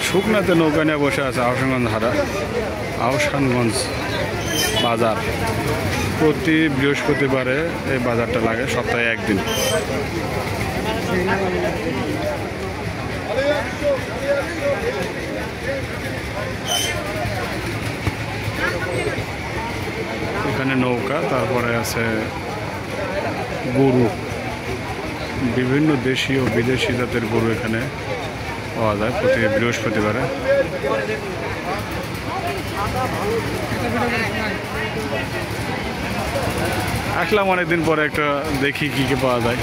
শুকনাতে নৌকা নিয়ে বসে আছে আহসানগঞ্জ বাজার। প্রতি বৃহস্পতিবারে এই বাজারটা লাগে, সপ্তাহে একদিন। এখানে নৌকা, তারপরে আছে গরু, বিভিন্ন দেশীয় বিদেশি জাতের গরু এখানে পাওয়া যায় প্রতি বৃহস্পতিবারে। আসলাম অনেকদিন পরে, একটা দেখি কি কি পাওয়া যায়।